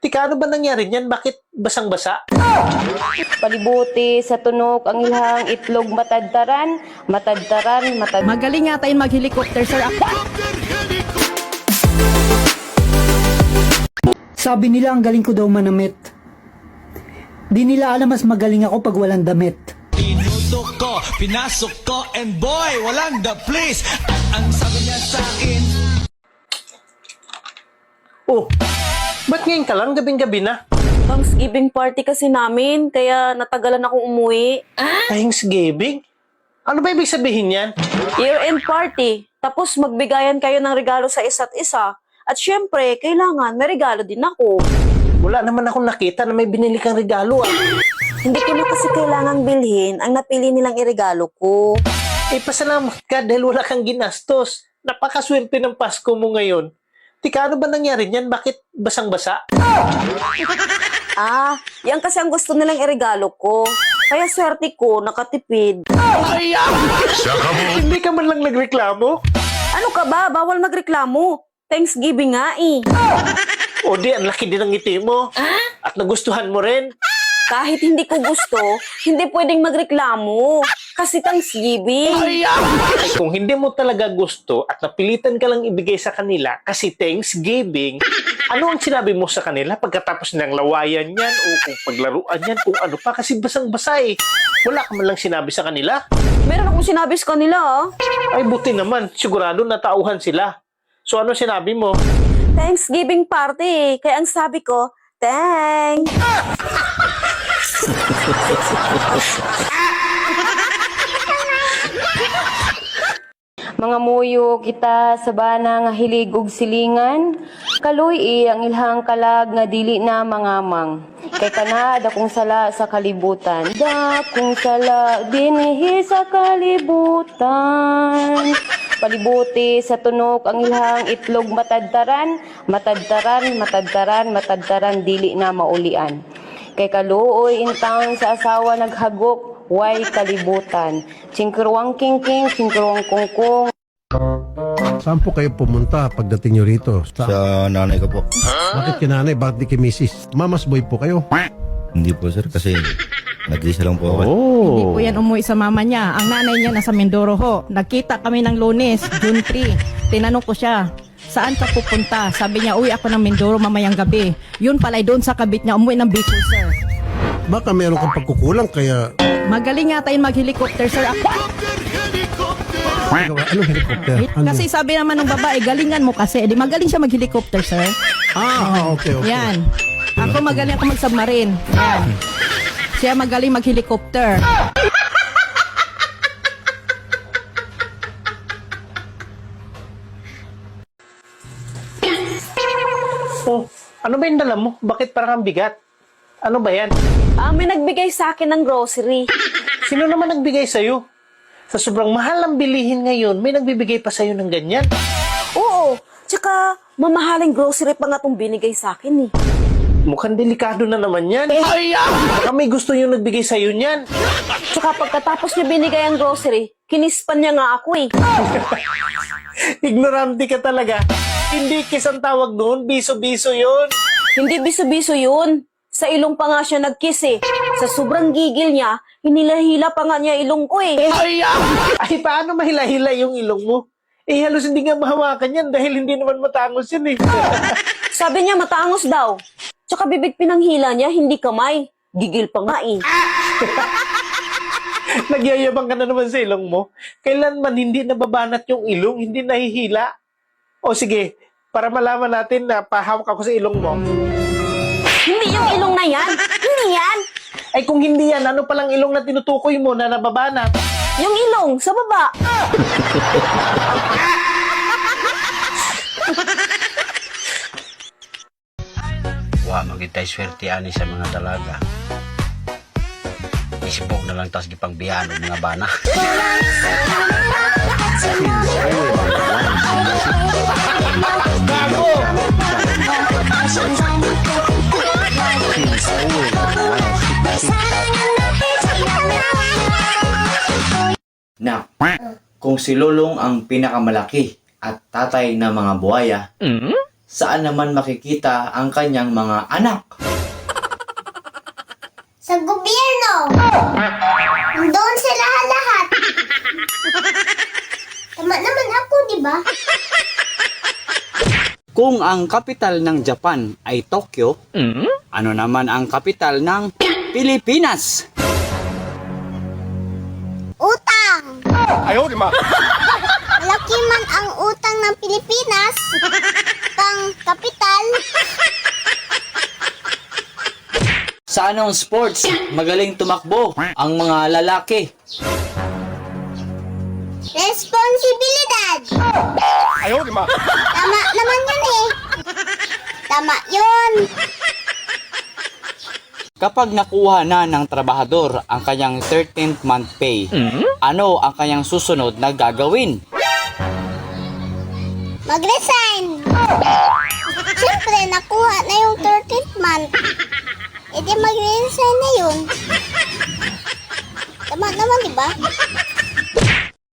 Tika, ano ba nangyari niyan? Bakit basang-basa? Palibuti sa tunok ang ilang itlog matadtaran. Magaling nga tayong mag-helicopter, sir. Sabi nila ang galing ko daw manamit. Di nila alam mas magaling ako pag walang damit. Pinutok ko, pinasok ko, and boy, walang the place. Ang sabi niya sa akin, Oh, ba't ngayon ka lang? Gabing-gabi na. Thanksgiving party kasi namin, kaya natagalan akong umuwi. Thanksgiving? Ano ba ibig sabihin yan? Year-end party. Tapos magbigayan kayo ng regalo sa isa't isa. At syempre, kailangan may regalo din ako. Wala naman akong nakita na may binili kang regalo ah. Hindi ko na kasi kailangang bilhin ang napili nilang iregalo ko. Eh, pasalamat ka dahil wala kang ginastos. Napakaswerte ng Pasko mo ngayon. Tika, ano ba nangyari niyan? Bakit basang-basa? Yan kasi ang gusto nilang iregalo ko. Kaya swerte ko, nakatipid. Hindi ka man lang nagreklamo? Ano ka ba? Bawal magreklamo. Thanksgiving nga eh. O di, ang laki din ng ngiti mo. At nagustuhan mo rin. Kahit hindi ko gusto, hindi pwedeng magreklamo. Kasi Thanksgiving. Ay, kung hindi mo talaga gusto at napilitan ka lang ibigay sa kanila kasi Thanksgiving, ano ang sinabi mo sa kanila pagkatapos ng lawayan yan o kung paglaruan yan, kung ano pa, kasi basang-basa eh. Wala ka man lang sinabi sa kanila. Meron akong sinabi sa kanila Ay, buti naman. Sigurado natauhan sila. So, ano sinabi mo? Thanksgiving party. Kaya ang sabi ko, thanks. Mga muyo kita sa bana nga hilig ug silingan. Kaluy ang ilhang kalag nga dili na mangamang. Kay kana dakong sala sa kalibutan. Dakong sala dinhi sa kalibutan. Palibuti sa tunok ang ilhang itlog matadtaran. Matadtaran, dili na maulian. Kay kaluoy intang sa asawa naghagok, way kalibutan. Singkruwang kingking, singkruwang kungkung. Saan po kayo pumunta pagdating nyo rito? Sa nanay ko po. Bakit kinanay? Bakit di kay misis? Mamas boy po kayo? Hindi po sir kasi nag-isa lang po ako. Hindi po yan umuwi sa mama niya. Ang nanay niya nasa Mindoro ho. Nagkita kami ng Lunes, June 3. Tinanong ko siya, saan ka pupunta? Sabi niya, uwi ako ng Mindoro mamayang gabi. Yun pala'y doon sa kabit niya, umuwi ng Bicol, sir. Baka meron kang pagkukulang kaya... Magaling nga tayong mag-helicopter, sir. Anong helicopter? Ano? Kasi sabi naman ng babae, galingan mo kasi. Di magaling siya mag-helicopter, sir. Okay. Yan. Ako magaling ako mag-submarine. Yan. Siya magaling mag-helicopter. Oh, ano ba yung dala mo? Bakit parang ang bigat? Ano ba yan? May nagbigay sa akin ng grocery. Sino naman nagbigay sa'yo? Sa sobrang mahal ng bilihin ngayon, may nagbibigay pa sa'yo ng ganyan? Oo, tsaka mamahaling grocery pa nga itong binigay sa akin eh. Mukhang delikado na naman yan. Baka may gusto yung nagbigay sa'yo niyan. Tsaka pagkatapos niya binigay ang grocery, kinispan niya nga ako eh. Ignorante ka talaga. Hindi kiss ang tawag doon, biso-biso yun. Hindi biso-biso yun. Sa ilong pa nga siya nag-kiss eh. Sa sobrang gigil niya, hinila-hila pa nga niya ilong ko eh. Ay, paano mahila-hila yung ilong mo? Eh, halos hindi nga mahawakan yan dahil hindi naman matangos yan eh. Sabi niya matangos daw. Tsaka bibig pinanghila niya, hindi kamay. Gigil pa nga eh. Nagyayabang ka na naman sa ilong mo. Kailanman hindi nababanat yung ilong, hindi nahihila. O sige, para malaman natin na pahawak ako sa ilong mo. Hindi yung ilong na yan. Hindi yan. Ay kung hindi yan, ano palang ilong na tinutukoy mo na nababanat? Yung ilong sa baba. Magitay swerte ani sa mga dalaga. Isibog na lang tas gipang biyan og mga bana. Na, kung si Lulong ang pinakamalaki at tatay ng mga buhaya, saan naman makikita ang kanyang mga anak? Sa gobyerno. Doon sila lahat. Tama naman ako, di ba? Kung ang kapital ng Japan ay Tokyo, ano naman ang kapital ng Pilipinas? Utang. Malaki man ang utang ng Pilipinas. Pang kapital. Sa anong sports magaling tumakbo ang mga lalaki? Responsibilidad. Tama naman yun eh. Tama yun. Kapag nakuha na ng trabahador ang kanyang 13th month pay, ano ang kanyang susunod na gagawin? Mag-resign. Siyempre, nakuha na yung 13th month. E di mag-resign na yun. Tama naman, di ba?